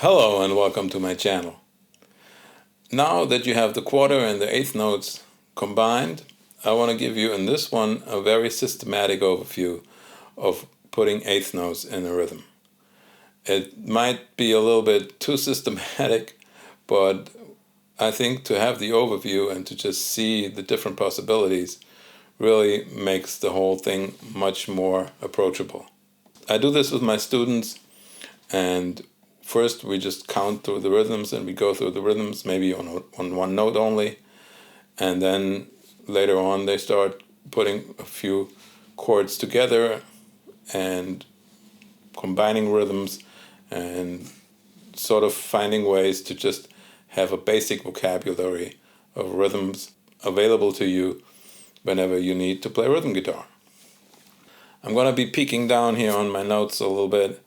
Hello and welcome to my channel. Now that you have the quarter and the eighth notes combined, I want to give you in this one a very systematic overview of putting eighth notes in a rhythm. It might be a little bit too systematic, but I think to have the overview and to just see the different possibilities really makes the whole thing much more approachable. I do this with my students, and first we just count through the rhythms and we go through the rhythms maybe on one note only, and then later on they start putting a few chords together and combining rhythms and sort of finding ways to just have a basic vocabulary of rhythms available to you whenever you need to play rhythm guitar. I'm going to be peeking down here on my notes a little bit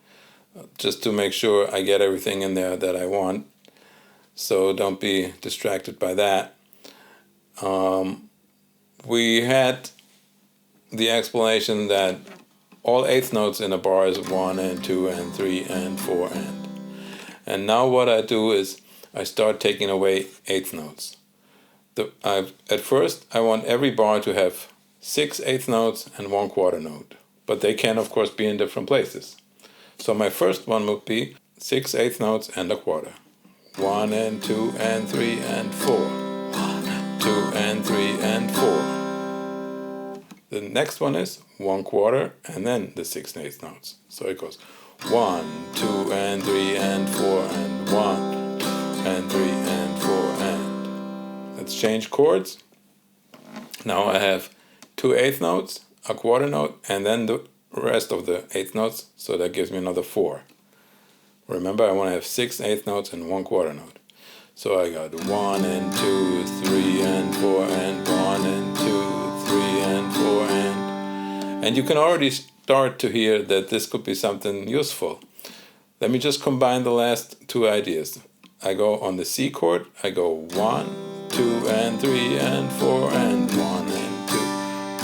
just to make sure I get everything in there that I want, so don't be distracted by that. We had the explanation that all eighth notes in a bar is 1 and 2 and 3 and 4 and now what I do is I start taking away eighth notes. At first I want every bar to have 6 eighth notes and 1 quarter note, but they can of course be in different places. So my first one would be 6 eighth notes and a quarter. 1 and 2 and 3 and 4. 1, 2 and 3 and 4. The next one is 1 quarter and then the 6 eighth notes. So it goes 1, 2 and 3 and 4 and 1, 2 and 3 and 4 and. Let's change chords. Now I have 2 eighth notes, a quarter note, and then the rest of the eighth notes, so that gives me another 4. Remember, I want to have 6 eighth notes and 1 quarter note. So I got 1 and 2, 3 and 4 and 1 and 2, 3 and 4 and you can already start to hear that this could be something useful. Let me just combine the last 2 ideas. I go on the C chord, I go 1, 2 and 3 and 4 and 1 and 2,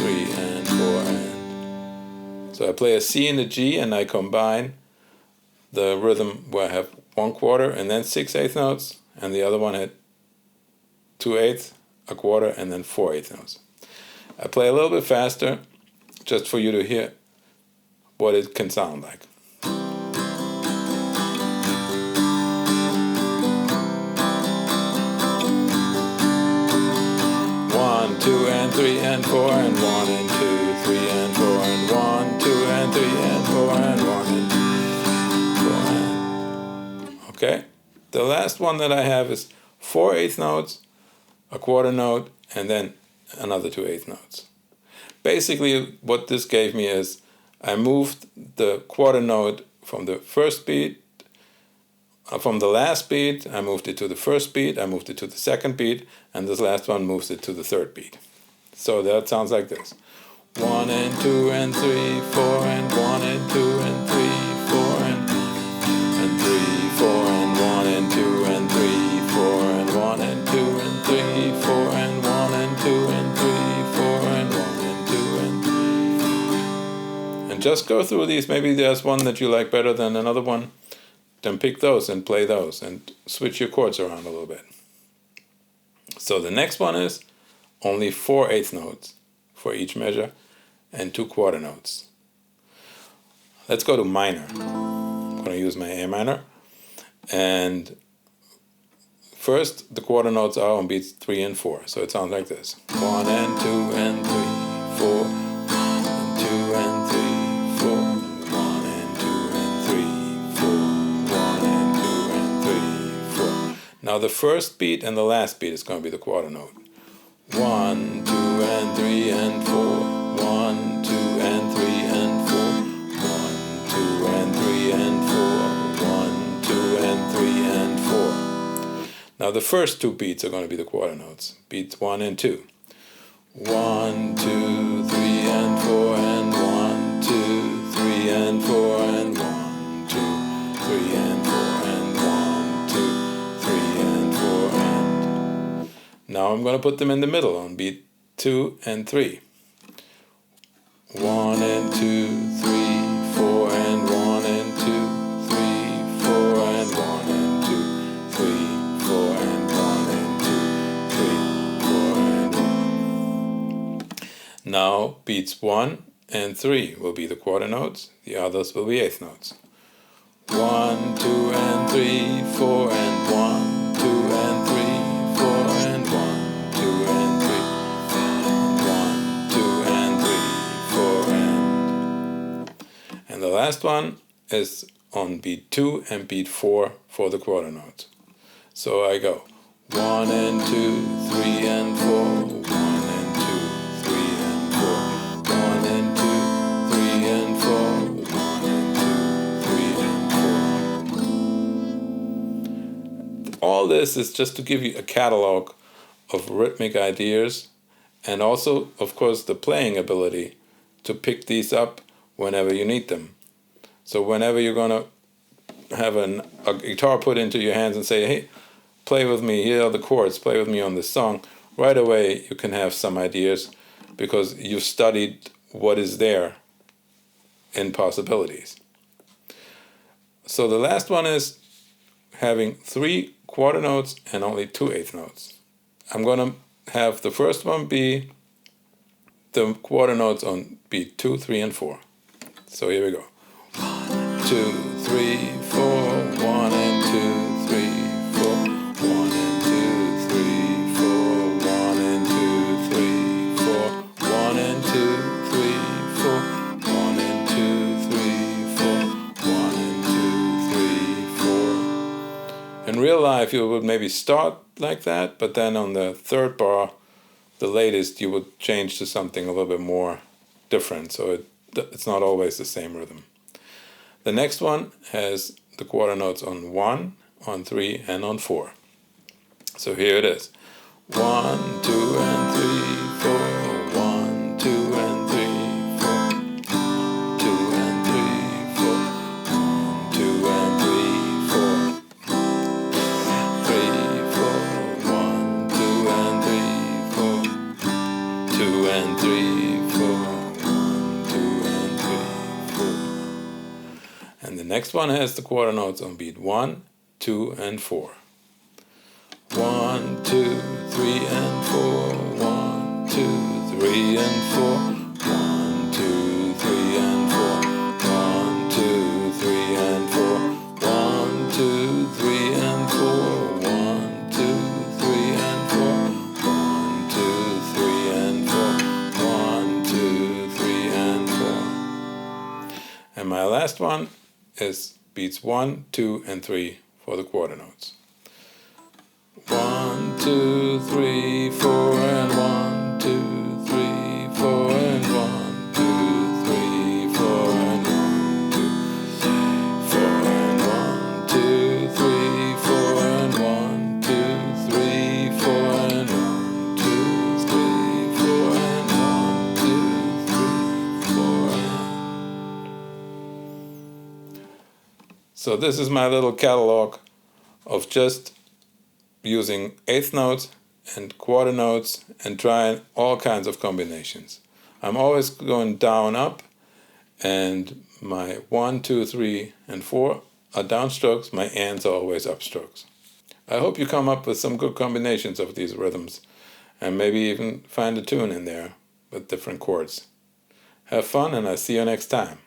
3 and 4 and. So I play a C and a G and I combine the rhythm where I have 1 quarter and then 6 eighth notes, and the other one had 2 eighths, a quarter, and then 4 eighth notes. I play a little bit faster just for you to hear what it can sound like. 1, 2 and 3 and 4 and 1 and 2, 3 and 4 and 1, 2 and 3 and 4 and 1 and 4 and. Okay? The last one that I have is 4 eighth notes, a quarter note, and then another 2 eighth notes. Basically what this gave me is I moved the quarter note from the first beat, from the last beat, I moved it to the first beat, I moved it to the second beat, and this last one moves it to the third beat. So that sounds like this. 1 and 2 and 3, 4 and 1 and 2 and 3, 4 and 3, 4 and 1 and 2 and 3, 4 and 1 and 2 and 3, 4 and 1 and 2 and 3, 4 and 1 and 2 and 3. And just go through these. Maybe there's one that you like better than another one. Then pick those and play those and switch your chords around a little bit. So the next one is only 4 eighth notes for each measure and 2 quarter notes. Let's go to minor. I'm going to use my A minor. And first the quarter notes are on beats 3 and 4. So it sounds like this. 1 and 2 and 3, 4, and 2 and 3, 4, 1 and 2 and 3, 4, 1 and 2 and 3, 4. Now the first beat and the last beat is going to be the quarter note. 1, 2 and 3 and 4. 1, 2 and 3 and 4. 1, 2 and 3 and 4. 1, 2 and 3 and 4. Now the first 2 beats are going to be the quarter notes. Beats 1 and 2. 1, 2, 3 and 4 and 1, 2, 3 and 4 and 1, 2, 3 and 4 and 1, 2, 3 and 4 and. Now I'm going to put them in the middle on beat 2 and 3. 1 and 2, 3, 4 and 1 and 2, 3, 4 and 1 and Now beats 1 and 3 will be the quarter notes, the others will be eighth notes. 1, 2 and 3, 4 and 1, 2 and 3, 4 and 1, 2 and 3, 1, 2 and 3, 4 and the last one is on beat 2 and beat 4 for the quarter notes. So I go 1 and 2, 3 and 4, 1 and 2, 3 and 4, 1 and 2, 3 and 4, 1 and 2, 3 and 4. All this is just to give you a catalog of rhythmic ideas and also, of course, the playing ability to pick these up whenever you need them. So whenever you're going to have a guitar put into your hands and say, hey, play with me, here are the chords, play with me on this song, right away you can have some ideas because you've studied what is there in possibilities. So the last one is having 3 quarter notes and only 2 eighth notes. I'm going to have the first one be the quarter notes on beat 2, 3, and 4. So here we go. 1, 2, 3, 4, 1 and 2, 3, 4, 1 and 2, 3, 4, 1 and 2, 3, 4, 1 and 2, 3, 4, 1 and 2, 3, 4, 1 and 2, 3, 4. In real life you would maybe start like that, but then on the third bar, the latest, you would change to something a little bit more different, so it's not always the same rhythm. The next one has the quarter notes on 1, on 3, and on 4. So here it is. 1, 2 and 3, 4, 1, 2 and 3, 4, 2 and 3, 4, 1, 2 and 3, 4, 3, 4, 1, 2 and 3, 4, 2 and 3, 4, 1, 2 and 3, 4. And the next one has the quarter notes on beat 1, 2, and 4. 1, 2, 3, and 4. 1, 2, 3, and 4. 1, 2, 3, and 4. 1, 2, 3, and 4. 1, 2, 3, and 4. 1, 2, 3, and 4. 1, 2, 3, and 4. 1, 2, 3, and 4. And my last one is beats 1, 2, and 3 for the quarter notes. 1, 2, 3, 4, and 1, 2, 3, 4, and 1, 2, 3, 4, and 1, 2, 4, and 1, 2, 3, 4, and 1, 2, 3, 4, and 1, 2, 3, 4, and 1, 2, 3, 4, and... So this is my little catalog of just using eighth notes and quarter notes and trying all kinds of combinations. I'm always going down, up, and my 1, 2, 3, and 4 are downstrokes, my ands are always upstrokes. I hope you come up with some good combinations of these rhythms and maybe even find a tune in there with different chords. Have fun, and I'll see you next time.